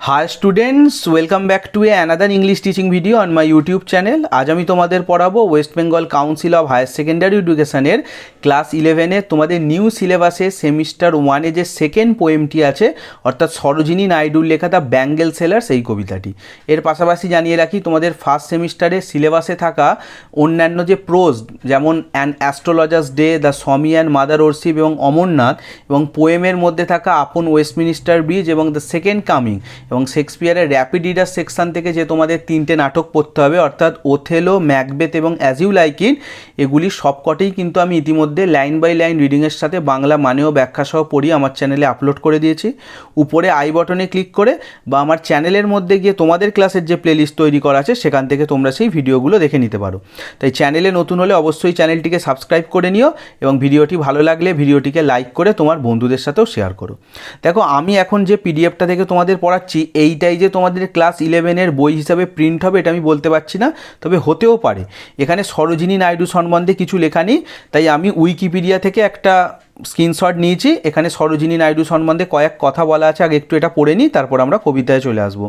High students, welcome back to another English teaching video on my YouTube channel. আজ আমি তোমাদের পড়াবো West Bengal Council of Higher Secondary এডুকেশনের class 11-এ তোমাদের নিউ সিলেবাসে সেমিস্টার 1-এ যে সেকেন্ড পোয়েমটি আছে, অর্থাৎ সরোজিনী নাইডুর লেখা দ্য ব্যাঙ্গেল সেলার্স, এই কবিতাটি। এর পাশাপাশি জানিয়ে রাখি, তোমাদের ফার্স্ট সেমিস্টারে সিলেবাসে থাকা অন্যান্য যে প্রোজ, যেমন অ্যান অ্যাস্ট্রোলজার্স ডে, দ্য স্বামী অ্যান্ড মাদার ওরশিপ এবং অমরনাথ, এবং পোয়েমের মধ্যে থাকা আপন ওয়েস্টমিনিস্টার ব্রিজ এবং দ্য সেকেন্ড কামিং, এবং শেক্সপিয়ারের র্যাপিড রিডার সেকশন থেকে যে তোমাদের 3টে নাটক পড়তে হবে, অর্থাৎ ওথেলো, ম্যাকবেথ এবং অ্যাজ ইউ লাইক ইট, এগুলি সবকটেই কিন্তু আমি ইতিমধ্যে লাইন বাই লাইন রিডিংয়ের সাথে বাংলা মানেও ব্যাখ্যা সহ পড়ি আমার চ্যানেলে আপলোড করে দিয়েছি। উপরে আই বটনে ক্লিক করে বা আমার চ্যানেলের মধ্যে গিয়ে তোমাদের ক্লাসের যে প্লেলিস্ট তৈরি করা আছে সেখান থেকে তোমরা সেই ভিডিওগুলো দেখে নিতে পারো। তাই চ্যানেলে নতুন হলে অবশ্যই চ্যানেলটিকে সাবস্ক্রাইব করে নিও এবং ভিডিওটি ভালো লাগলে ভিডিওটিকে লাইক করে তোমার বন্ধুদের সাথেও শেয়ার করো। দেখো, আমি এখন যে পিডিএফটা থেকে তোমাদের পড়াচ্ছি, এইটাই যে তোমাদের ক্লাস 11-এর বই হিসাবে প্রিন্ট হবে এটা আমি বলতে পারছি না, তবে হতেও পারে। এখানে সরোজিনী নাইডু সম্বন্ধে কিছু লেখা নেই, তাই আমি উইকিপিডিয়া থেকে একটা স্ক্রিনশট নিয়েছি। এখানে সরোজিনী নাইডু সম্বন্ধে কয়েক কথা বলা আছে, আগে একটু এটা পড়ে নিই, তারপর আমরা কবিতায় চলে আসব।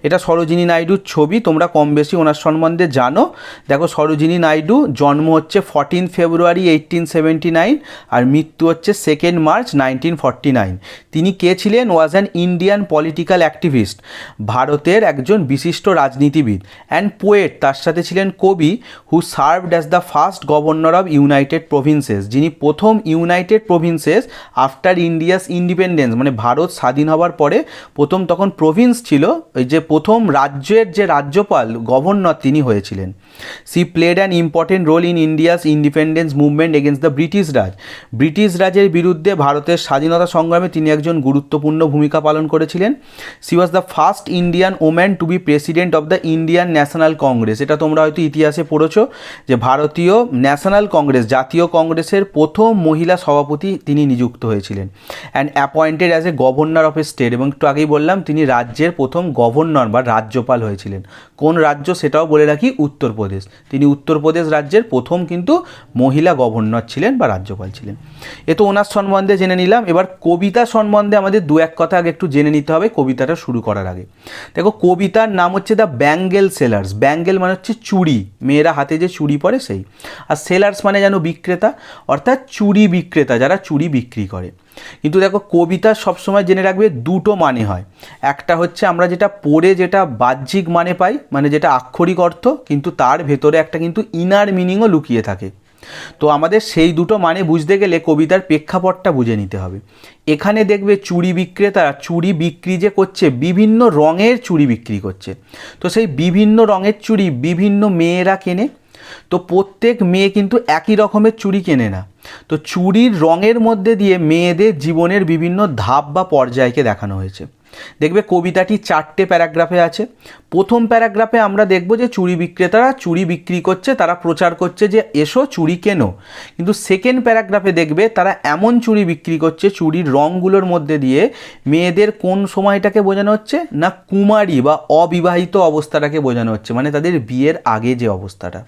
এটা সরোজিনী নাইডুর ছবি, তোমরা কম বেশি ওনার সম্বন্ধে জানো। দেখো, সরোজিনী নাইডু জন্ম হচ্ছে 14 ফেব্রুয়ারি 1879 আর মৃত্যু হচ্ছে 2 মার্চ 1949। তিনি কে ছিলেন? Was an Indian political activist, ভারতের একজন বিশিষ্ট রাজনীতিবিদ, অ্যান্ড পোয়েট, তার সাথে ছিলেন কবি, who served as the first governor of United Provinces, যিনি প্রথম United Provinces after India's independence, মানে ভারত স্বাধীন হওয়ার পরে প্রথম তখন প্রভিন্স ছিল, ওই যে প্রথম রাজ্যের যে রাজ্যপাল, গভর্নর, তিনি হয়েছিলেন। She played an important role in India's independence movement against the British Raj, British রাজের বিরুদ্ধে ভারতের স্বাধীনতা সংগ্রামে তিনি একজন গুরুত্বপূর্ণ ভূমিকা পালন করেছিলেন। She was the first Indian woman to be president of the Indian National Congress, এটা তোমরা হয়তো ইতিহাসে পড়েছো যে ভারতীয় ন্যাশনাল কংগ্রেস, জাতীয় কংগ্রেসের প্রথম মহিলা সভাপতি তিনি নিযুক্ত হয়েছিলেন। And appointed as a governor of a state, এবং একটু আগেই বললাম তিনি রাজ্যের প্রথম গভর্নর বা রাজ্যপাল হয়েছিলেন। কোন রাজ্য সেটাও বলে রাখি, উত্তরপ্রদেশ। তিনি উত্তরপ্রদেশ রাজ্যের প্রথম কিন্তু মহিলা গভর্নর ছিলেন বা রাজ্যপাল ছিলেন। এ তো ওনার সম্বন্ধে জেনে নিলাম। এবার কবিতা সম্বন্ধে আমাদের দু এক কথা আগে একটু জেনে নিতে হবে কবিতাটা শুরু করার আগে। দেখো, কবিতার নাম হচ্ছে দ্য ব্যাঙ্গেল সেলার্স। ব্যাঙ্গেল মানে হচ্ছে চুড়ি, মেয়েরা হাতে যে চুড়ি পরে সেই। আর সেলার্স মানে যেন বিক্রেতা, অর্থাৎ চুড়ি বিক্রেতা, যারা চুড়ি বিক্রি করে। কিন্তু দেখো, কবিতা সবসময় জেনে রাখবে দুটো মানে হয়। একটা হচ্ছে আমরা যেটা পড়ে যেটা বাহ্যিক মানে পাই, মানে যেটা আক্ষরিক অর্থ, কিন্তু তার ভেতরে একটা কিন্তু ইনার মিনিংও লুকিয়ে থাকে। তো আমাদের সেই দুটো মানে বুঝতে গেলে কবিতার প্রেক্ষাপটটা বুঝে নিতে হবে। এখানে দেখবে চুড়ি বিক্রেতা চুড়ি বিক্রি যে করছে, বিভিন্ন রঙের চুড়ি বিক্রি করছে। তো সেই বিভিন্ন রঙের চুড়ি বিভিন্ন মেয়েরা কেনে। তো প্রত্যেক মেয়ে কিন্তু একই রকমের চুড়ি কেনে না। তো চুড়ির রঙের মধ্যে দিয়ে মেয়েদের জীবনের বিভিন্ন ধাপ বা পর্যায়কে দেখানো হয়েছে। দেখবে কবিতাটি 4টে প্যারাগ্রাফে আছে। প্রথম প্যারাগ্রাফে আমরা দেখব যে চুড়ি বিক্রেতারা চুড়ি বিক্রি করছে, তারা প্রচার করছে যে এসো চুড়ি কেনো। কিন্তু সেকেন্ড প্যারাগ্রাফে দেখবে তারা এমন চুড়ি বিক্রি করছে, চুড়ির রঙগুলোর মধ্যে দিয়ে মেয়েদের কোন সময়টাকে বোঝানো হচ্ছে না, কুমারী বা অবিবাহিত অবস্থাটাকে বোঝানো হচ্ছে, মানে তাদের বিয়ের আগে যে অবস্থাটা।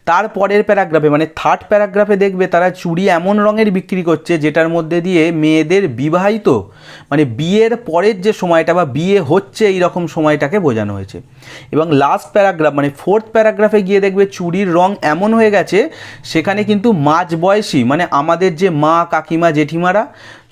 তারপরের প্যারাগ্রাফে মানে থার্ড প্যারাগ্রাফে দেখবে তারা চুড়ি এমন রঙের বিক্রি করছে যেটার মধ্যে দিয়ে মেয়েদের বিবাহিত মানে বিয়ের পরের যে সময়টা বা বিয়ে হচ্ছে এই রকম সময়টাকে বোঝানো হয়েছে। এবং লাস্ট প্যারাগ্রাফ মানে ফোর্থ প্যারাগ্রাফে গিয়ে দেখবে চুড়ির রং এমন হয়ে গেছে সেখানে কিন্তু মাঝবয়সী মানে আমাদের যে মা, কাকিমা, জেঠিমারা,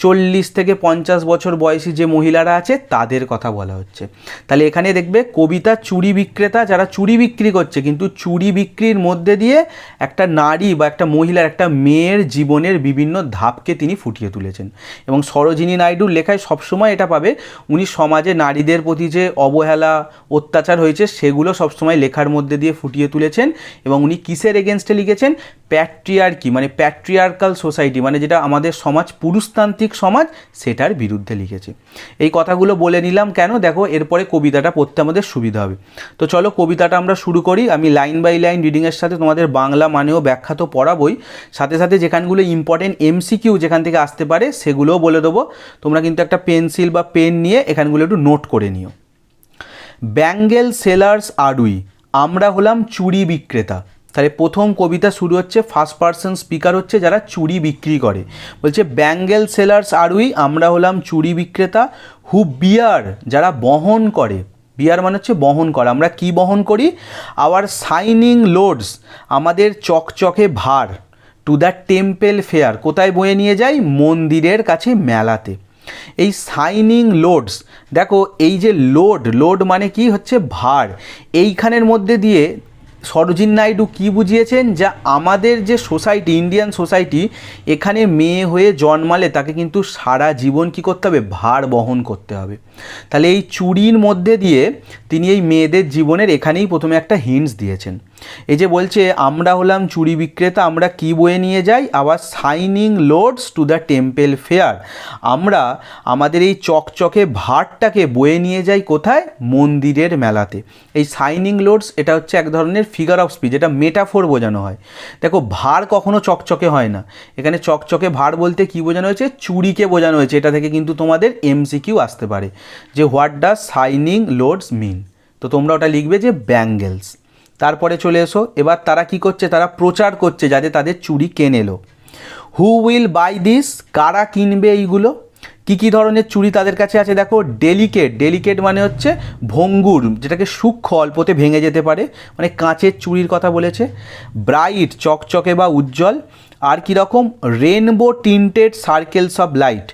40 থেকে 50 বছর বয়সী যে মহিলারা আছে তাদের কথা বলা হচ্ছে। তাহলে এখানে দেখবে কবিতা চুড়ি বিক্রেতা যারা চুড়ি বিক্রি করছে, কিন্তু চুড়ি বিক্রির মধ্যে দিয়ে একটা নারী বা একটা মহিলার, একটা মেয়ের জীবনের বিভিন্ন ধাপকে তিনি ফুটিয়ে তুলেছেন। এবং সরোজিনী নাইডুর লেখায় সবসময় এটা পাবে, উনি সমাজে নারীদের প্রতি যে অবহেলা, অত্যাচার হয়েছে সেগুলো সবসময় লেখার মধ্যে দিয়ে ফুটিয়ে তুলেছেন। এবং উনি কিসের এগেনস্টে লিখেছেন? প্যাট্রিয়ার্কি মানে প্যাট্রিয়ার্কাল সোসাইটি, মানে যেটা আমাদের সমাজ পুরুষতান্ত্রিক সমাজ, সেটার বিরুদ্ধে লিখেছে। এই কথাগুলো বলে নিলাম কেন, দেখো এরপরে কবিতাটা পড়তে আমাদের সুবিধা হবে। তো চলো কবিতাটা আমরা শুরু করি। আমি লাইন বাই লাইন রিডিংয়ের সাথে তোমাদের বাংলা মানেও ব্যাখ্যা তো পড়াবই, সাথে সাথে যেখানগুলো ইম্পর্টেন্ট এমসিকিউ যেখান থেকে আসতে পারে সেগুলোও বলে দেবো। তোমরা কিন্তু একটা পেন্সিল বা পেন নিয়ে এখানগুলো একটু নোট করে নিও। ব্যাঙ্গেল সেলার্স আর উই, আমরা হলাম চুড়ি বিক্রেতা। তাহলে প্রথম কবিতা শুরু হচ্ছে, ফার্স্ট পারসন স্পিকার হচ্ছে যারা চুড়ি বিক্রি করে, বলছে ব্যাঙ্গেল সেলার্স আর উই, আমরা হলাম চুড়ি বিক্রেতা, হু বিয়ার, যারা বহন করে, বিয়ার মানে হচ্ছে বহন করা, আমরা কি বহন করি, আওয়ার শাইনিং লোডস, আমাদের চকচকে ভার, টু দ্য টেম্পল ফেয়ার, কোথায় বয়ে নিয়ে যাই, মন্দিরের কাছে মেলাতে। এই শাইনিং লোডস, দেখো এই যে লোড মানে কি হচ্ছে ভার, এইখানের মধ্যে দিয়ে সরোজিনী নাইডু কী বুঝিয়েছেন, যা আমাদের যে সোসাইটি, ইন্ডিয়ান সোসাইটি, এখানে মেয়ে হয়ে জন্মালে তাকে কিন্তু সারা জীবন কী করতে হবে, ভার বহন করতে হবে। তাহলে এই চুড়ির মধ্যে দিয়ে তিনি এই মেয়েদের জীবনের এখানেই প্রথমে একটা হিন্টস দিয়েছেন। এই যে বলছে আমরা হলাম চুড়ি বিক্রেতা, আমরা কি বয়ে নিয়ে যাই, our shining loads to the temple fair, আমরা আমাদের এই চকচকে ভারটাকে বয়ে নিয়ে যাই কোথায়, মন্দিরের মেলাতে। এই শাইনিং লোডস এটা হচ্ছে এক ধরনের ফিগার অফ স্পিচ, এটা মেটাফোর বোঝানো হয়। দেখো ভার কখনো চকচকে হয় না, এখানে চকচকে ভার বলতে কি বোঝানো হয়েছে, চুড়িকে বোঝানো হয়েছে। এটা থেকে কিন্তু তোমাদের এমসিকিউ আসতে পারে যে হোয়াট ডাজ শাইনিং লোডস মিন, তো তোমরা ওটা লিখবে যে ব্যাঙ্গেলস। তারপরে চলে এসো, এবার তারা কি করছে, তারা প্রচার করছে যাতে তাদের চুড়ি কেনে এলো। হু উইল বাই দিস, কারা কিনবে এইগুলো, কী কী ধরনের চুড়ি তাদের কাছে আছে, দেখো ডেলিকেট মানে হচ্ছে ভঙ্গুর, যেটাকে সূক্ষ্ম, অল্পতে ভেঙে যেতে পারে, মানে কাঁচের চুড়ির কথা বলেছে। ব্রাইট, চকচকে বা উজ্জ্বল। আর কীরকম, rainbow tinted circles of light,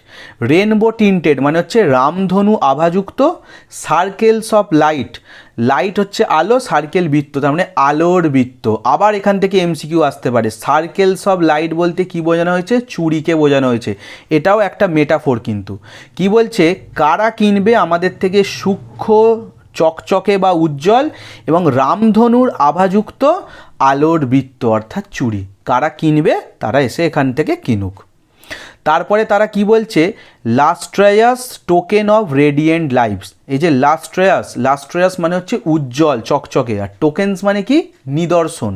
rainbow tinted মানে হচ্ছে রামধনু আভাযুক্ত, সার্কেলস অফ লাইট, লাইট হচ্ছে আলো, সার্কেল বৃত্ত, তার মানে আলোর বৃত্ত। আবার এখান থেকে এমসিকিউ আসতে পারে, সার্কেলস অফ লাইট বলতে কি বোঝানো হয়েছে, চুড়িকে বোঝানো হয়েছে। এটাও একটা মেটাফোর কিন্তু। কি বলছে, কারা কিনবে আমাদের থেকে সূক্ষ্ম, চকচকে বা উজ্জ্বল এবং রামধনুর আভাযুক্ত আলোর বৃত্ত অর্থাৎ চুড়ি, কারা কিনবে, তারা এসে এখান থেকে কিনুক। তারপরে তারা কি বলছে, লাস্ট্রায়াস টোকেন অফ রেডিয়েন্ট লাইভস, এই যে লাস্ট্রায়াস মানে হচ্ছে উজ্জ্বল চকচকে, আর টোকেন্স মানে কি, নিদর্শন।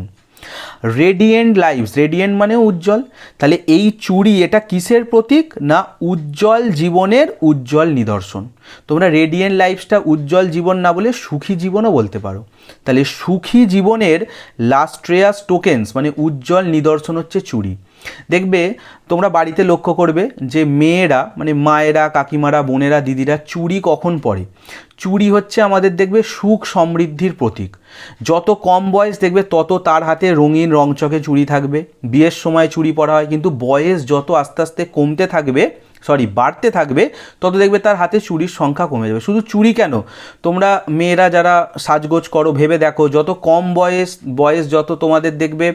রেডিয়েন্ট লাইভস, রেডিয়েন্ট মানে উজ্জ্বল, তাহলে এই চুড়ি এটা কিসের প্রতীক, না উজ্জ্বল জীবনের উজ্জ্বল নিদর্শন। তোমরা রেডিয়েন্ট লাইভসটা উজ্জ্বল জীবন না বলে সুখী জীবনও বলতে পারো। তাহলে সুখী জীবনের লাস্ট্রেয়াস টোকেন্স মানে উজ্জ্বল নিদর্শন হচ্ছে চুড়ি। দেখবে তোমরা বাড়িতে লক্ষ্য করবে যে মেয়েরা মানে মায়েরা, কাকিমারা, বোনেরা, দিদিরা চুড়ি কখন পরে, চুড়ি হচ্ছে আমাদের দেখবে সুখ সমৃদ্ধির প্রতীক। যত কম বয়স দেখবে তত তার হাতে রঙিন রংচকে চুড়ি থাকবে, বিয়ের সময় চুড়ি পরা হয়, কিন্তু বয়স যত আস্তে আস্তে বাড়তে থাকবে তত দেখবে তার হাতে চুড়ির সংখ্যা কমে যাবে। শুধু চুড়ি কেন, তোমরা মেয়েরা যারা সাজগোজ করো ভেবে দেখো, যত কম বয়স যত তোমাদের দেখবে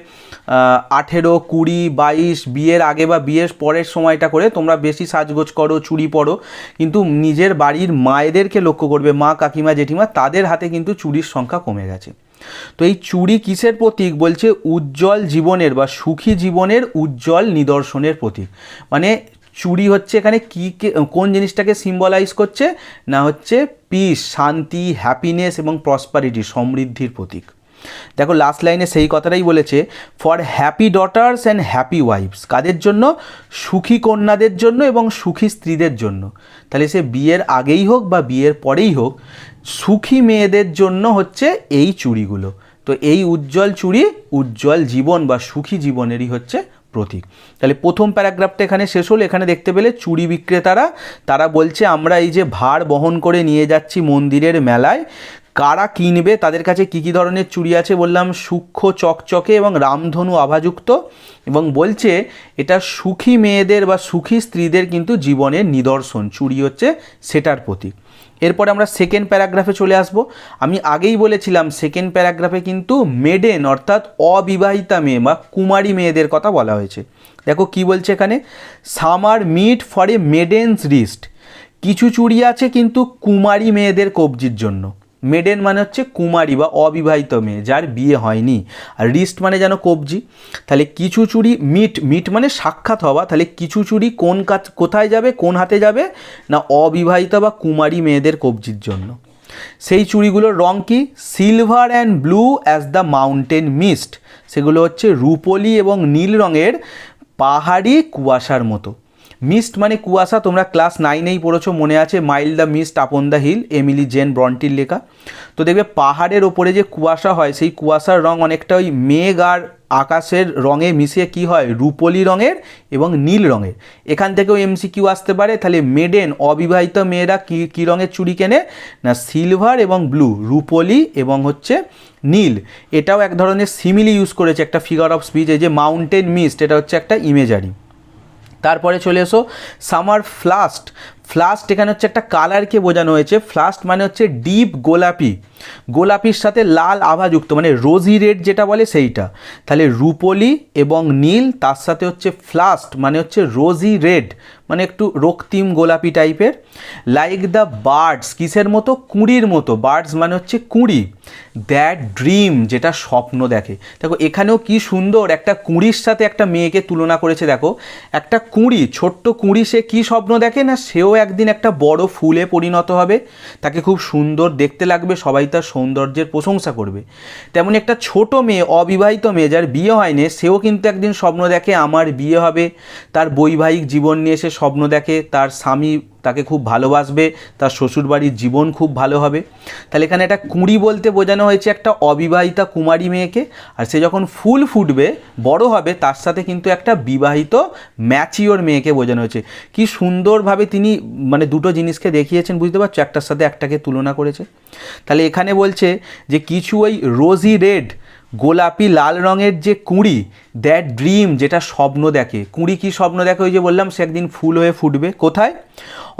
18, 20, 22, বিয়ের আগে বা বিয়ের পরের সময়টা করে তোমরা বেশি সাজগোজ করো, চুড়ি পরো, কিন্তু নিজের বাড়ির মায়েদেরকে লক্ষ্য করবে, মা, কাকিমা, জেঠিমা, তাদের হাতে কিন্তু চুড়ির সংখ্যা কমে গেছে। তো এই চুড়ি কিসের প্রতীক, বলছে উজ্জ্বল জীবনের বা সুখী জীবনের উজ্জ্বল নিদর্শনের প্রতীক। মানে চুড়ি হচ্ছে এখানে কোন জিনিসটাকে সিম্বলাইজ করছে, না হচ্ছে পিস, শান্তি, হ্যাপিনেস এবং প্রসপারিটি, সমৃদ্ধির প্রতীক। দেখো লাস্ট লাইনে সেই কথাটাই বলেছে, for happy daughters and happy wives, কাদের জন্য, সুখী কন্যাদের জন্য এবং সুখী স্ত্রীদের জন্য। তাহলে সে বিয়ের আগেই হোক বা বিয়ের পরেই হোক, সুখী মেয়েদের জন্য হচ্ছে এই চুড়িগুলো। তো এই উজ্জ্বল চুড়ি উজ্জ্বল জীবন বা সুখী জীবনেরই হচ্ছে প্রতীক। তাহলে প্রথম প্যারাগ্রাফটা এখানে শেষ হলো। এখানে দেখতে পেলে চুড়ি বিক্রেতারা তারা বলছে আমরা এই যে ভার বহন করে নিয়ে যাচ্ছি মন্দিরের মেলায়, কারা কিনবে, তাদের কাছে কী কী ধরনের চুড়ি আছে বললাম, সূক্ষ্ম, চকচকে এবং রামধনু আভাযুক্ত, এবং বলছে এটা সুখী মেয়েদের বা সুখী স্ত্রীদের কিন্তু জীবনের নিদর্শন, চুড়ি হচ্ছে সেটার প্রতীক। এরপরে আমরা সেকেন্ড প্যারাগ্রাফে চলে আসব। আমি আগেই বলেছিলাম সেকেন্ড প্যারাগ্রাফে কিন্তু মেডেন অর্থাৎ অবিবাহিতা মেয়ে বা কুমারী মেয়েদের কথা বলা হয়েছে। দেখো কি বলছে এখানে, some are meet for a maiden's wrist, কিছু চুড়ি আছে কিন্তু কুমারী মেয়েদের কবজির জন্য। মেডেন মানে হচ্ছে কুমারী বা অবিবাহিত মেয়ে যার বিয়ে হয়নি, আর রিস্ট মানে যেন কবজি। তাহলে কিছু চুড়ি, মিট মানে সাক্ষাৎ হওয়া, তাহলে কিছু চুড়ি কোথায় যাবে, কোন হাতে যাবে, না অবিবাহিত বা কুমারী মেয়েদের কবজির জন্য। সেই চুড়িগুলোর রং কি, silver and blue as the mountain mist, সেগুলো হচ্ছে রূপোলি এবং নীল রঙের পাহাড়ি কুয়াশার মতো। মিস্ট মানে কুয়াশা, তোমরা ক্লাস 9-এই পড়েছো, মনে আছে, mild the mist upon the hill, Emily Jane ব্রন্টির লেখা। তো দেখবে পাহাড়ের ওপরে যে কুয়াশা হয় সেই কুয়াশার রং অনেকটা ওই মেঘ আর আকাশের রঙে মিশিয়ে কি হয়, রূপলি রঙের এবং নীল রঙের। এখান থেকেও এমসিকিউ আসতে পারে। তাহলে মেডেন অবিবাহিত মেয়েরা কী রঙের চুড়ি কেনে না, সিলভার এবং ব্লু, রূপলি এবং হচ্ছে নীল। এটাও এক ধরনের সিমিলি ইউজ করেছে, একটা ফিগার অফ স্পিচ। এই যে মাউন্টেন মিস্ট, এটা হচ্ছে একটা ইমেজারি। তারপরে চলে এসো সামার ফ্লাস্ট। ফ্লাস্ট এখানে হচ্ছে একটা কালারকে বোঝানো হয়েছে। ফ্লাস্ট মানে হচ্ছে ডিপ গোলাপি, গোলাপির সাথে লাল আভাযুক্ত, মানে রোজি রেড যেটা বলে সেইটা। তাহলে রূপলি এবং নীল, তার সাথে হচ্ছে ফ্লাস্ট মানে হচ্ছে রোজি রেড, মানে একটু রক্তিম গোলাপি টাইপের। লাইক দ্য বার্ডস, কিসের মতো, কুঁড়ির মতো। বার্ডস মানে হচ্ছে কুঁড়ি। দ্যাট ড্রিম, যেটা স্বপ্ন দেখে। দেখো এখানেও কি সুন্দর একটা কুঁড়ির সাথে একটা মেয়েকে তুলনা করেছে। দেখো একটা কুঁড়ি, ছোট্ট কুঁড়ি, সে কি স্বপ্ন দেখে না, সেও একদিন একটা বড় ফুলে পরিণত হবে, তাকে খুব সুন্দর দেখতে লাগবে, সবাই তার সৌন্দর্যের প্রশংসা করবে। তেমনি একটা ছোট মেয়ে, অবিবাহিত মেয়ে যার বিয়ে হয়নি, সেও কিন্তু একদিন স্বপ্ন দেখে আমার বিয়ে হবে, তার বৈবাহিক জীবন নিয়ে সে স্বপ্ন দেখে, তার স্বামী তাকে খুব ভালোবাসবে, তার শ্বশুরবাড়ির জীবন খুব ভালো হবে। তাহলে এখানে একটা কুঁড়ি বলতে বোঝানো হয়েছে একটা অবিবাহিতা কুমারী মেয়েকে। আর সে যখন ফুল ফুটবে, বড় হবে, তার সাথে কিন্তু একটা বিবাহিত ম্যাচিওর মেয়েকে বোঝানো হয়েছে। কি সুন্দরভাবে তিনি মানে দুটো জিনিসকে দেখিয়েছেন, বুঝতে পারছো, একটার সাথে একটাকে তুলনা করেছে। তাহলে এখানে বলছে যে কিছু ওই রোজি রেড, গোলাপি লাল রঙের যে কুঁড়ি, দ্যাট ড্রিম, যেটা স্বপ্ন দেখে। কুঁড়ি কি স্বপ্ন দেখে, ওই যে বললাম সে একদিন ফুল হয়ে ফুটবে। কোথায়,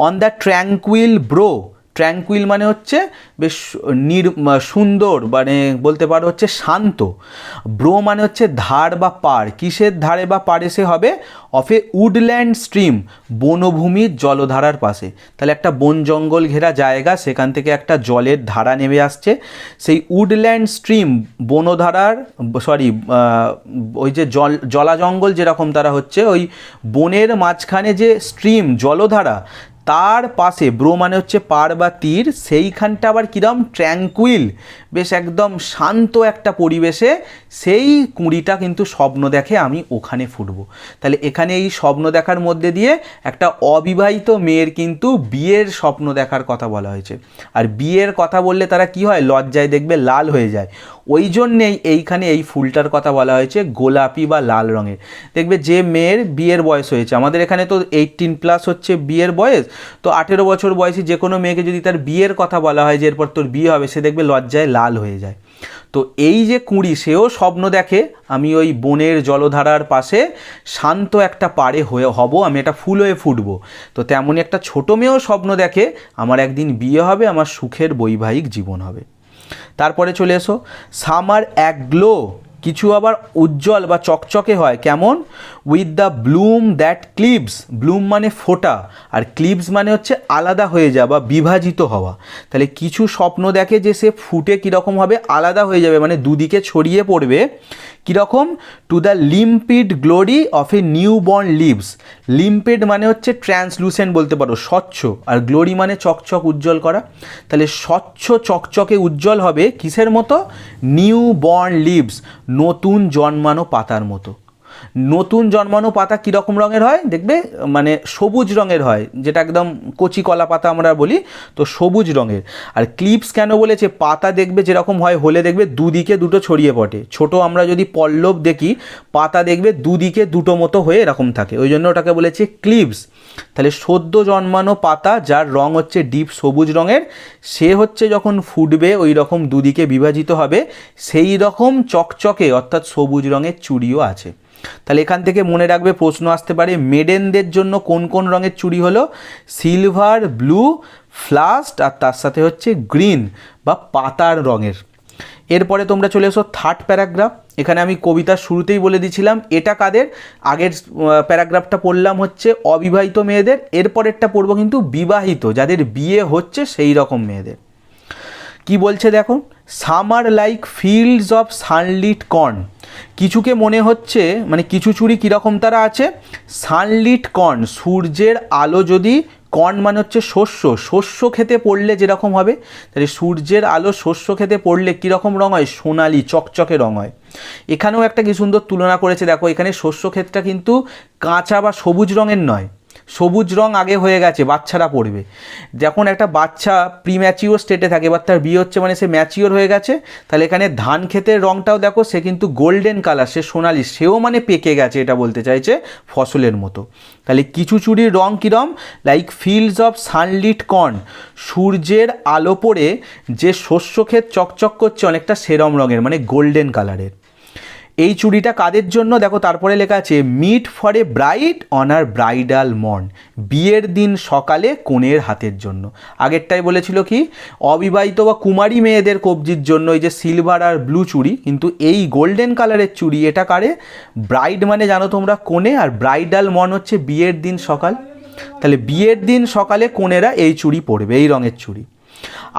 on the tranquil bro. Tranquil মানে হচ্ছে বেশ সুন্দর, মানে বলতে পারো হচ্ছে শান্ত। ব্রো মানে হচ্ছে ধার বা পার, কিসের ধারে বা পারে সে হবে, অফ এ উডল্যান্ড স্ট্রিম, বনভূমির জলধারার পাশে। তাহলে একটা বন জঙ্গল ঘেরা জায়গা, সেখান থেকে একটা জলের ধারা নেমে আসছে। সেই উডল্যান্ড স্ট্রিম, বনধারার ওই যে জলা জঙ্গল যেরকম তারা হচ্ছে, ওই বনের মাঝখানে যে স্ট্রিম জলধারা, তার পাশে, ব্রো মানে হচ্ছে পার বা তীর, সেইখানটা আবার কিরম ট্র্যাঙ্কুইল, বেশ একদম শান্ত একটা পরিবেশে সেই কুঁড়িটা কিন্তু স্বপ্ন দেখে আমি ওখানে ফুটবো। তাহলে এখানে এই স্বপ্ন দেখার মধ্যে দিয়ে একটা অবিবাহিত মেয়ের কিন্তু বিয়ের স্বপ্ন দেখার কথা বলা হয়েছে। আর বিয়ের কথা বললে তারা কি হয়, লজ্জায় দেখবে লাল হয়ে যায়। ওই জন্যেই এইখানে এই ফুলটার কথা বলা হয়েছে গোলাপি বা লাল রঙের। দেখবে যে মেয়ের বিয়ের বয়স হয়েছে, আমাদের এখানে তো 18+ হচ্ছে বিয়ের বয়স, তো 18 বছর বয়সী যে কোনো মেয়েকে যদি তার বিয়ের কথা বলা হয় যে এরপর তোর বিয়ে হবে, সে দেখবে লজ্জায় লাল হয়ে যায়। তো এই যে কুঁড়ি, সেও স্বপ্ন দেখে আমি ওই বনের জলধারার পাশে শান্ত একটা পাড়ে হব, আমি একটা ফুল হয়ে ফুটবো। তো তেমনই একটা ছোট মেয়েও স্বপ্ন দেখে আমার একদিন বিয়ে হবে, আমার সুখের বৈবাহিক জীবন হবে। তারপরে চলে এসো সামার অ্যাগ্লো, কিছু আবার উজ্জ্বল বা চকচকে হয়, কেমন, with the bloom that cleaves. Bloom মানে ফোটা, আর ক্লিভস মানে হচ্ছে আলাদা হয়ে যাওয়া বা বিভাজিত হওয়া। তাহলে কিছু স্বপ্ন দেখে যে সে ফুটে কীরকম হবে, আলাদা হয়ে যাবে, মানে দুদিকে ছড়িয়ে পড়বে। কীরকম, to the limpid glory of a newborn leaves. Limpid মানে হচ্ছে ট্রান্সলুসেন্ট বলতে পারো, স্বচ্ছ, আর গ্লোরি মানে চকচক উজ্জ্বল করা। তাহলে স্বচ্ছ চকচকে উজ্জ্বল হবে কিসের মতো, নিউ বর্ন লিভস, নতুন জন্মানো পাতার মতো। নতুন জন্মানো পাতা কীরকম রঙের হয় দেখবে, মানে সবুজ রঙের হয়, যেটা একদম কচি কলা পাতা আমরা বলি, তো সবুজ রঙের। আর ক্লিপস কেন বলেছে, পাতা দেখবে যেরকম হয় হলে দেখবে দুদিকে দুটো ছড়িয়ে পড়ে। ছোট আমরা যদি পল্লব দেখি, পাতা দেখবে দুদিকে দুটো মতো হয়ে এরকম থাকে, ওই জন্য ওটাকে বলেছে ক্লিপস। তাহলে সদ্য জন্মানো পাতা যার রং হচ্ছে ডিপ সবুজ রঙের, সে হচ্ছে যখন ফুটবে ওই রকম দুদিকে বিভাজিত হবে, সেই রকম চকচকে অর্থাৎ সবুজ রঙের চুড়িও আছে। তাহলে এখান থেকে মনে রাখবে, প্রশ্ন আসতে পারে মেডেনদের জন্য কোন কোন রঙের চুড়ি হলো, সিলভার, ব্লু, ফ্লাস্ট, আর তার সাথে হচ্ছে গ্রিন বা পাতার রঙের। এরপরে তোমরা চলে এসো থার্ড প্যারাগ্রাফ। এখানে আমি কবিতার শুরুতেই বলে দিয়েছিলাম এটা কাদের, আগের প্যারাগ্রাফটা পড়লাম হচ্ছে অবিবাহিত মেয়েদের, এরপরেরটা পড়বো কিন্তু বিবাহিত, যাদের বিয়ে হচ্ছে সেই রকম মেয়েদের। কি বলছে দেখো, summer like fields of sunlit corn. কিছুকে মনে হচ্ছে, মানে কিছু চুড়ি কীরকম তারা আছে, সানলিট কর্ন, সূর্যের আলো যদি, কর্ন মানে হচ্ছে শস্য, শস্য খেতে পড়লে যেরকম হবে, তাহলে সূর্যের আলো শস্য খেতে পড়লে কীরকম রঙ হয়, সোনালি চকচকে রঙ হয়। এখানেও একটা কি সুন্দর তুলনা করেছে দেখো, এখানে শস্য ক্ষেতটা কিন্তু কাঁচা বা সবুজ রঙের নয়, সবুজ রং আগে হয়ে গেছে, বাচ্চারা পড়বে। যখন একটা বাচ্চা প্রিম্যাচিওর স্টেটে থাকে, এবার তার বিয়ে হচ্ছে মানে সে ম্যাচিওর হয়ে গেছে, তাহলে এখানে ধান ক্ষেতের রংটাও দেখো সে কিন্তু গোল্ডেন কালার, সে সোনালি, সেও মানে পেকে গেছে, এটা বলতে চাইছে ফসলের মতো। তাহলে কিছু চুড়ির রং কীরম, like fields of sunlit corn, সূর্যের আলো পড়ে যে শস্য ক্ষেত চকচক করছে অনেকটা সেরম রঙের, মানে গোল্ডেন কালারের। এই চুড়িটা কাদের জন্য, দেখো তারপরে লেখা আছে meet for a bride on her bridal morn, বিয়ের দিন সকালে কনের হাতের জন্য। আগেরটাই বলেছিল কি অবিবাহিত বা কুমারী মেয়েদের কবজির জন্য এই যে সিলভার আর ব্লু চুড়ি, কিন্তু এই গোল্ডেন কালারের চুড়ি এটা কারে, ব্রাইড মানে জানো তোমরা কনে, আর ব্রাইডাল মর্ন হচ্ছে বিয়ের দিন সকাল। তাহলে বিয়ের দিন সকালে কনেরা এই চুড়ি পরবে, এই রঙের চুড়ি।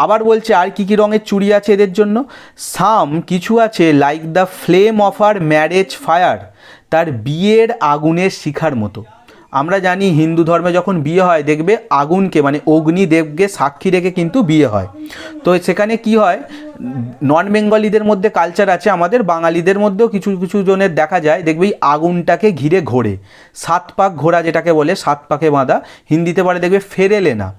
আবার বলছে আর কি কি রঙের চুড়ি আছে এদের জন্য, সাম কিছু আছে like the flame of her marriage fire, তার বিয়ের আগুনের শিখার মতো। আমরা জানি হিন্দু ধর্মে যখন বিয়ে হয় দেখবে আগুনকে মানে অগ্নিদেবকে সাক্ষী রেখে কিন্তু বিয়ে হয়। তো সেখানে কি হয়, নন বেঙ্গলিদের মধ্যে কালচার আছে, আমাদের বাঙালিদের মধ্যেও কিছু কিছু জনের দেখা যায়, দেখবে এই আগুনটাকে ঘিরে ঘোরে, সাত পাক ঘোরা যেটাকে বলে, সাত পাকে বাঁধা, হিন্দিতে বলে দেখবে ফেরেলে না।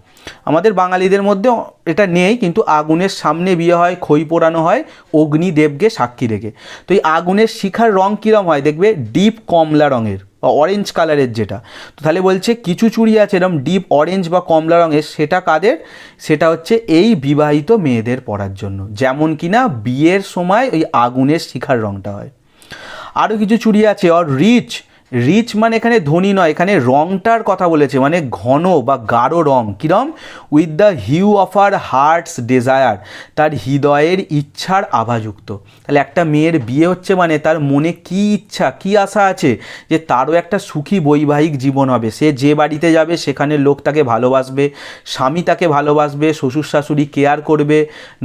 আমাদের বাঙালিদের মধ্যে এটা নেই, কিন্তু আগুনের সামনে বিয়ে হয়, খই পোড়ানো হয় অগ্নিদেবকে সাক্ষী রেখে। তো এই আগুনের শিখার রং কীরকম হয় দেখবে ডিপ কমলা রঙের বা অরেঞ্জ কালারের যেটা। তো তাহলে বলছে কিছু চুড়ি আছে এরকম ডিপ অরেঞ্জ বা কমলা রঙের, সেটা কাদের, সেটা হচ্ছে এই বিবাহিত মেয়েদের পরার জন্য, যেমন কিনা বিয়ের সময় ওই আগুনের শিখার রঙটা হয়। আরও কিছু চুড়ি আছে অর রিচ, রিচ মানে এখানে ধনী নয়, এখানে রংটার কথা বলেছে, মানে ঘন বা গাঢ় রং, কিরম, with the hue of her heart's desire, তার হৃদয়ের ইচ্ছার আভাযুক্ত। তাহলে একটা মেয়ের বিয়ে হচ্ছে মানে তার মনে কি ইচ্ছা কি আশা আছে যে তারও একটা সুখী বৈবাহিক জীবন হবে, সে যে বাড়িতে যাবে সেখানে লোক তাকে ভালোবাসবে, স্বামী তাকে ভালোবাসবে, শ্বশুর শাশুড়ি কেয়ার করবে,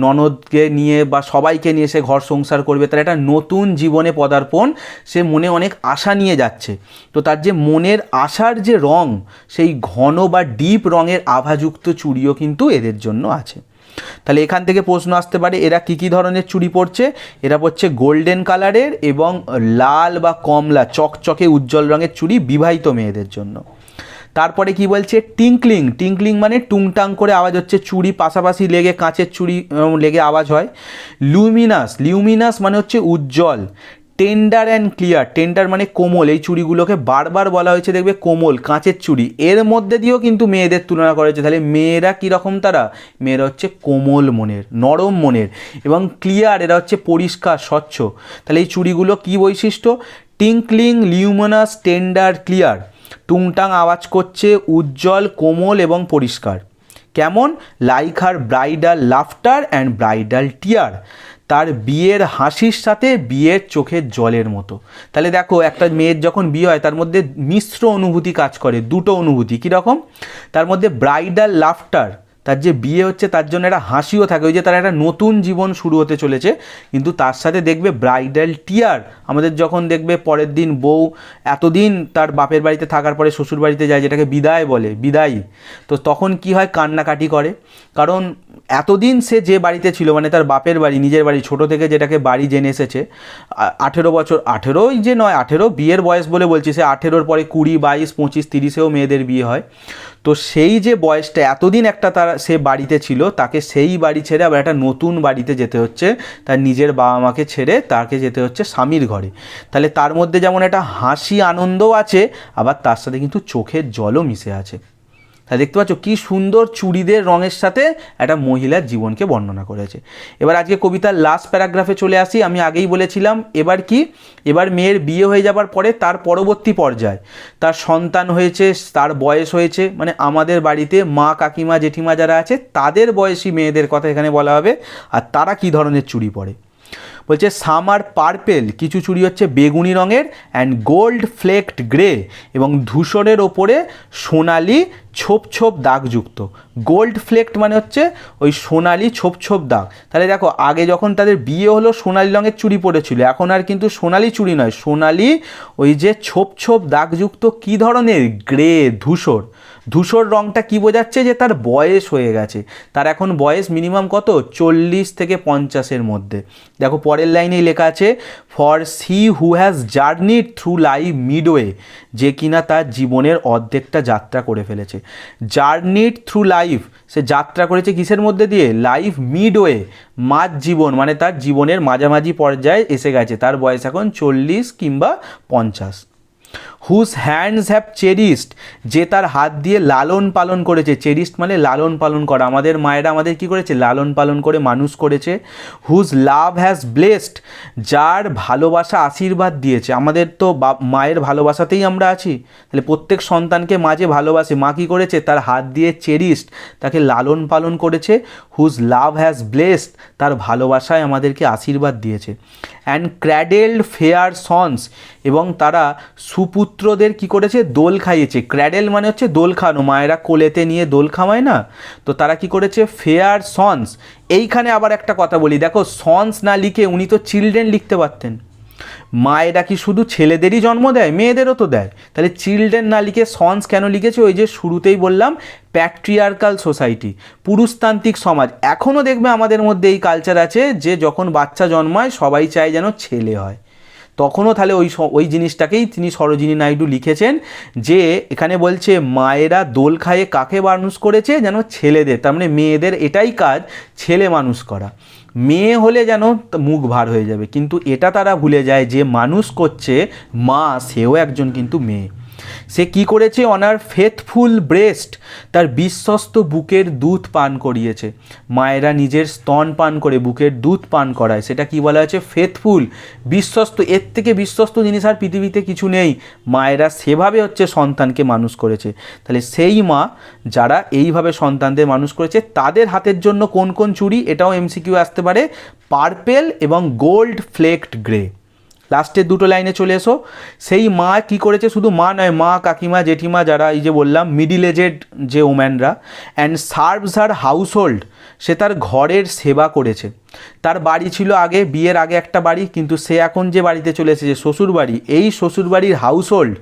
ননদকে নিয়ে বা সবাইকে নিয়ে সে ঘর সংসার করবে, তার একটা নতুন জীবনে পদার্পণ, সে মনে অনেক আশা নিয়ে যাচ্ছে। তো তার যে মনের আশার যে রং, সেই ঘন বা ডিপ রঙের আভাযুক্ত চুড়িও কিন্তু এদের জন্য আছে। তাহলে এখান থেকে প্রশ্ন আসতে পারে এরা কী কী ধরনের চুড়ি পরছে, এরা পরছে গোল্ডেন কালারের এবং লাল বা কমলা চকচকে উজ্জ্বল রঙের চুড়ি বিবাহিত মেয়েদের জন্য। তারপরে কি বলছে টিঙ্কলিং, টিঙ্কলিং মানে টুংটাং করে আওয়াজ হচ্ছে, চুড়ি পাশাপাশি লেগে কাঁচের চুড়ি লেগে আওয়াজ হয়। লিউমিনাস, লিউমিনাস মানে হচ্ছে উজ্জ্বল। টেন্ডার অ্যান্ড ক্লিয়ার, টেন্ডার মানে কোমল, এই চুড়িগুলোকে বারবার বলা হয়েছে দেখবে কোমল কাঁচের চুড়ি, এর মধ্যে দিয়েও কিন্তু মেয়েদের তুলনা করা হয়েছে। তাহলে মেয়েরা কীরকম, তারা মেয়েরা হচ্ছে কোমল মনের, নরম মনের, এবং ক্লিয়ার এরা হচ্ছে পরিষ্কার স্বচ্ছ। তাহলে এই চুড়িগুলো কী বৈশিষ্ট্য, টিঙ্কলিং, লিউমিনাস, টেন্ডার, ক্লিয়ার, টুংটাং আওয়াজ করছে, উজ্জ্বল, কোমল এবং পরিষ্কার। কেমন, like her bridal laughter and bridal tear, তার বিয়ের হাসির সাথে বিয়ের চোখের জলের মতো। তাহলে দেখো একটা মেয়ের যখন বিয়ে হয় তার মধ্যে মিশ্র অনুভূতি কাজ করে, দুটো অনুভূতি, কীরকম, তার মধ্যে ব্রাইডাল লাফটার, তার যে বিয়ে হচ্ছে তার জন্য একটা হাসিও থাকে, ওই যে তার একটা নতুন জীবন শুরু হতে চলেছে, কিন্তু তার সাথে দেখবে ব্রাইডাল টিয়ার, আমাদের যখন দেখবে পরের দিন বউ এতদিন তার বাপের বাড়িতে থাকার পরে শ্বশুর বাড়িতে যায়, যেটাকে বিদায় বলে, বিদায়ী, তো তখন কি হয় কান্নাকাটি করে, কারণ এতদিন সে যে বাড়িতে ছিল মানে তার বাপের বাড়ি, নিজের বাড়ি, ছোটো থেকে যেটাকে বাড়ি জেনে এসেছে, 18 বছর, 18ই যে নয় 18 বিয়ের বয়স বলে বলছি, সে 18-র পরে 20, 22, 25, 30-এও মেয়েদের বিয়ে হয়। তো সেই যে বয়সটা এতদিন একটা তার সে বাড়িতে ছিল, তাকে সেই বাড়ি ছেড়ে আবার একটা নতুন বাড়িতে যেতে হচ্ছে, তার নিজের বাবা মাকে ছেড়ে তাকে যেতে হচ্ছে স্বামীর ঘরে। তাহলে তার মধ্যে যেমন একটা হাসি আনন্দও আছে, আবার তার সাথে কিন্তু চোখের জলও মিশে আছে। তাই দেখতে পাচ্ছ কী সুন্দর চুড়িদের রঙের সাথে একটা মহিলার জীবনকে বর্ণনা করেছে। এবার আজকে কবিতার লাস্ট প্যারাগ্রাফে চলে আসি। আমি আগেই বলেছিলাম এবার কি, এবার মেয়ের বিয়ে হয়ে যাবার পরে তার পরবর্তী পর্যায়, তার সন্তান হয়েছে, তার বয়স হয়েছে, মানে আমাদের বাড়িতে মা কাকিমা জেঠিমা যারা আছে তাদের বয়সী মেয়েদের কথা এখানে বলা হবে, আর তারা কী ধরনের চুড়ি পরে। বলছে সামার পার্পেল, কিছু চুড়ি হচ্ছে বেগুনি রঙের, অ্যান্ড গোল্ড ফ্লেকড গ্রে, এবং ধূসরের ওপরে সোনালি ছোপ ছোপ দাগযুক্ত। গোল্ড ফ্লেকড মানে হচ্ছে ওই সোনালি ছোপ ছোপ দাগ। তাহলে দেখো আগে যখন তাদের বিয়ে হলো সোনালি রঙের চুড়ি পরেছিল, এখন আর কিন্তু সোনালি চুড়ি নয়, সোনালি ওই যে ছোপ ছোপ দাগযুক্ত কী ধরনের, গ্রে, ধূসর। ধূসর রঙটা কি বোঝাচ্ছে, যে তার বয়স হয়ে গেছে, তার এখন বয়স মিনিমাম কত, 40 থেকে 50-এর মধ্যে। দেখো পরের লাইনেই লেখা আছে for she who has journeyed through life midway, যে কিনা তার জীবনের অর্ধেকটা যাত্রা করে ফেলেছে। জার্নিড থ্রু লাইফ, সে যাত্রা করেছে কিসের মধ্যে দিয়ে? লাইফ মিডওয়ে, মাঝ জীবন, মানে তার জীবনের মাঝামাঝি পর্যায়ে এসে গেছে, তার বয়স এখন 40 কিংবা 50। হুজ হ্যান্ডস হ্যাভ চেরিস্ট, যে তার হাত দিয়ে লালন পালন করেছে। চেরিস্ট মানে লালন পালন করা, আমাদের মায়েরা আমাদের কি করেছে? লালন পালন করে মানুষ করেছে। হুজ লাভ হ্যাজ ব্লেসড, যার ভালোবাসা আশীর্বাদ দিয়েছে। আমাদের তো মায়ের ভালোবাসাতেই আমরা আছি, তাহলে প্রত্যেক সন্তানকে মা যে ভালোবাসে, মা কী করেছে? তার হাত দিয়ে চেরিস্ট, তাকে লালন পালন করেছে। হুজ লাভ হ্যাজ ব্লেসড, তার ভালোবাসায় আমাদেরকে আশীর্বাদ দিয়েছে। অ্যান্ড ক্র্যাডেলড ফেয়ার সন্স, এবং তারা সুপুত্রদের কি করেছে? দোল খাইয়েছে। ক্র্যাডেল মানে হচ্ছে দোল খাওয়ানো, মায়েরা কোলেতে নিয়ে দোল খাওয়ায় না, তো তারা কি করেছে? Fair sons. এইখানে আবার একটা কথা বলি, দেখো সন্স না লিখে উনি তো চিলড্রেন লিখতে পারতেন। মায়েরা কি শুধু ছেলেদেরই জন্ম দেয়? মেয়েদেরও তো দেয়। তাহলে চিলড্রেন না লিখে সন্স কেন লিখেছে? ওই যে শুরুতেই বললাম, প্যাট্রিয়ার্কাল সোসাইটি, পুরুষতান্ত্রিক সমাজ। এখনও দেখবে আমাদের মধ্যে এই কালচার আছে যে যখন বাচ্চা জন্মায় সবাই চায় যেন ছেলে হয়। তখনও তাহলে ওই জিনিসটাকেই তিনি সরোজিনী নাইডু লিখেছেন, যে এখানে বলছে মায়েরা দোল খাইয়ে কাকে মানুষ করেছে? যেন ছেলেদের। তার মানে মেয়েদের এটাই কাজ, ছেলে মানুষ করা। মেয়ে হলে যেন মুখ ভার হয়ে যাবে, কিন্তু এটা তারা ভুলে যায় যে মানুষ করছে মা, সেও একজন কিন্তু মেয়ে। সে কি করেছে? অনার ফেথফুল ব্রেস্ট, তার বিশ্বস্ত বুকের দুধ পান করিয়েছে। মায়েরা নিজের স্তন পান করে বুকের দুধ পান করায়, সেটা কি বলা হয়েছে? ফেথফুল, বিশ্বস্ত। এর থেকে বিশ্বস্ত জিনিস আর পৃথিবীতে কিছু নেই। মায়েরা সেভাবে হচ্ছে সন্তানকে মানুষ করেছে। তাহলে সেই মা যারা এইভাবে সন্তানদের মানুষ করেছে, তাদের হাতের জন্য কোন কোন চুড়ি? এটাও এমসিকিউ আসতে পারে, পার্পেল এবং গোল্ড ফ্লেকড গ্রে। লাস্টের দুটো লাইনে চলে এসো। সেই মা কি করেছে? শুধু মা নয়, মা, কাকিমা, জেঠিমা, যারা এই যে বললাম মিডিল এজেড যে ওম্যানরা, and serves her household, সে তার ঘরের সেবা করেছে। তার বাড়ি ছিল আগে, বিয়ের আগে একটা বাড়ি, কিন্তু সে এখন যে বাড়িতে চলে এসেছে শ্বশুর বাড়ি, এই শ্বশুর বাড়ির হাউস হোল্ড,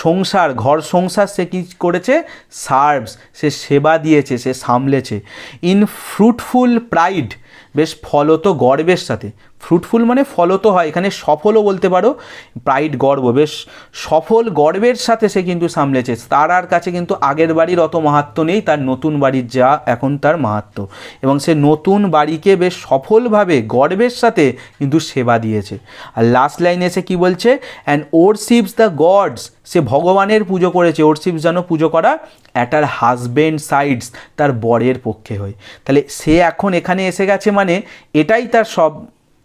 সংসার, ঘর সংসার সে কী করেছে? সার্ভস, সে সেবা দিয়েছে, সে সামলেছে। ইন ফ্রুটফুল প্রাইড, বেশ ফলত গর্বের সাথে। ফ্রুটফুল মানে ফলত হয়, এখানে সফলও বলতে পারো। প্রাইড গর্ব, বেশ সফল গর্বের সাথে সে কিন্তু সামলেছে। তার আর কাছে কিন্তু আগের বাড়ির অত মাহাত্ম্য নেই, তার নতুন বাড়ির যা এখন তার মাহাত্ম্য, এবং সে নতুন বাড়িকে বেশ সফলভাবে গর্বের সাথে কিন্তু সেবা দিয়েছে। আর লাস্ট লাইনে এসে কি বলছে? অ্যান্ড ওরশিপস দ্য গডস, সে ভগবানের পুজো করেছে। ওরশিপস যেন পুজো করা অ্যাট আর হাজব্যান্ড সাইডস, তার বরের পক্ষে হয়ে। তাহলে সে এখন এখানে এসে গেছে, মানে এটাই তার সব।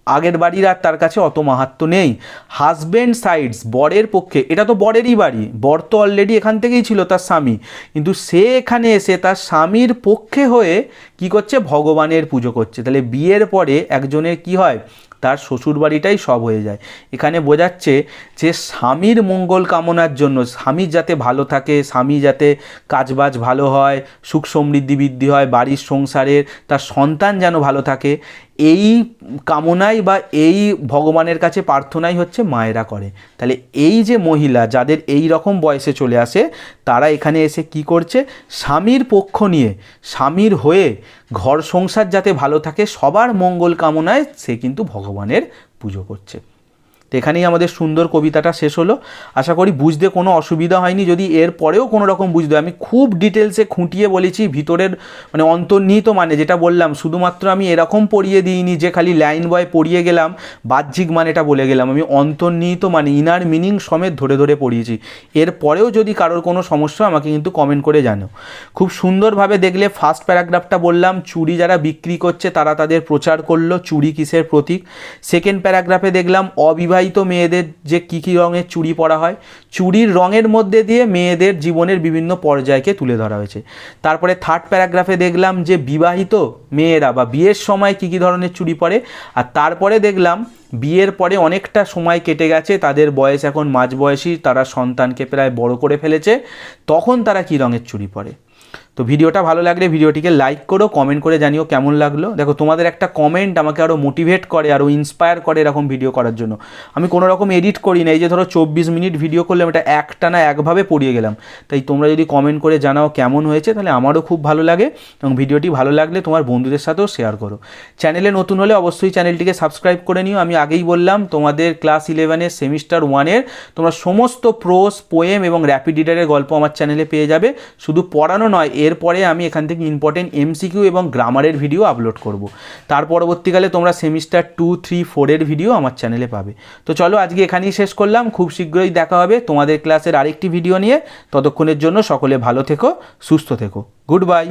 আগের বাড়ির আর তার কাছে অত মাহাত্ম্য নেই। হাজব্যান্ড সাইডস, বরের পক্ষে, এটা তো বরেরই বাড়ি, বর তো অলরেডি এখান থেকেই ছিল তার স্বামী, কিন্তু সে এখানে এসে তার স্বামীর পক্ষে হয়ে কি করছে? ভগবানের পুজো করছে। তাহলে বিয়ের পরে একজনের কি হয়? তার শ্বশুরবাড়িটাই সব হয়ে যায়। এখানে বোঝাচ্ছে যে স্বামীর মঙ্গল কামনার জন্য, স্বামী যাতে ভালো থাকে, স্বামী যাতে কাজবাজ ভালো হয়, সুখ সমৃদ্ধি বৃদ্ধি হয় বাড়ির সংসারের, তার সন্তান যেন ভালো থাকে, এই কামনাই বা এই ভগবানের কাছে প্রার্থনাই হচ্ছে মায়েরা করে। তাহলে এই যে মহিলা যাদের এই রকম বয়সে চলে আসে, তারা এখানে এসে কি করছে? স্বামীর পক্ষ নিয়ে, স্বামীর হয়ে ঘর সংসার যাতে ভালো থাকে, সবার মঙ্গল কামনায় সে কিন্তু ভগবানের পুজো করছে। তো এখানেই আমাদের সুন্দর কবিতাটা শেষ হলো। আশা করি বুঝতে কোনো অসুবিধা হয়নি। যদি এর পরেও কোনো রকম বুঝতে হয়, আমি খুব ডিটেলসে খুঁটিয়ে বলেছি, ভিতরের মানে অন্তর্নিহিত মানে যেটা বললাম, শুধুমাত্র আমি এরকম পড়িয়ে দিইনি যে খালি লাইন বয় পড়িয়ে গেলাম, বাহ্যিক মানেটা বলে গেলাম। আমি অন্তর্নিহিত মানে ইনার মিনিং সমেত ধরে ধরে পড়িয়েছি। এর পরেও যদি কারোর কোনো সমস্যা, আমাকে কিন্তু কমেন্ট করে জানো। খুব সুন্দরভাবে দেখলে ফার্স্ট প্যারাগ্রাফটা বললাম, চুড়ি যারা বিক্রি করছে তারা তাদের প্রচার করলো, চুড়ি কিসের প্রতীক। সেকেন্ড প্যারাগ্রাফে দেখলাম অবিবাহিত মেয়েদের যে কী কী রঙের চুড়ি পরা হয়, চুড়ির রঙের মধ্যে দিয়ে মেয়েদের জীবনের বিভিন্ন পর্যায়কে তুলে ধরা হয়েছে। তারপরে থার্ড প্যারাগ্রাফে দেখলাম যে বিবাহিত মেয়েরা বা বিয়ের সময় কী কী ধরনের চুড়ি পরে, আর তারপরে দেখলাম বিয়ের পরে অনেকটা সময় কেটে গেছে, তাদের বয়স এখন মাঝবয়সী, তারা সন্তানকে প্রায় বড় করে ফেলেছে, তখন তারা কী রঙের চুড়ি পরে। তো ভিডিওটা ভালো লাগলে ভিডিওটিকে লাইক করো, কমেন্ট করে জানিও কেমন লাগলো। দেখো তোমাদের একটা কমেন্ট আমাকে আরও মোটিভেট করে, আরও ইন্সপায়ার করে এরকম ভিডিও করার জন্য। আমি কোনো রকম এডিট করি না, এই যে ধরো 24 মিনিট ভিডিও করলাম, এটা একটানা একভাবে পড়িয়ে গেলাম। তাই তোমরা যদি কমেন্ট করে জানাও কেমন হয়েছে তাহলে আমারও খুব ভালো লাগে, এবং ভিডিওটি ভালো লাগলে তোমার বন্ধুদের সাথেও শেয়ার করো। চ্যানেলে নতুন হলে অবশ্যই চ্যানেলটিকে সাবস্ক্রাইব করে নিও। আমি আগেই বললাম তোমাদের ক্লাস 11-এর সেমিস্টার 1-এর তোমরা সমস্ত প্রোজ, পোয়েম এবং র্যাপিড রিডারের গল্প আমার চ্যানেলে পেয়ে যাবে। শুধু পড়ানো নয়, এরপরে আমি এখান থেকে ইম্পর্টেন্ট এমসিকিউ এবং গ্রামারের ভিডিও আপলোড করব। তার পরবর্তীকালে তোমরা সেমিস্টার 2, 3, 4-এর ভিডিও আমার চ্যানেলে পাবে। তো চলো আজকে এখানেই শেষ করলাম, খুব শীঘ্রই দেখা হবে তোমাদের ক্লাসের আরেকটি ভিডিও নিয়ে। ততক্ষণের জন্য সকলে ভালো থেকো, সুস্থ থেকো, গুড বাই।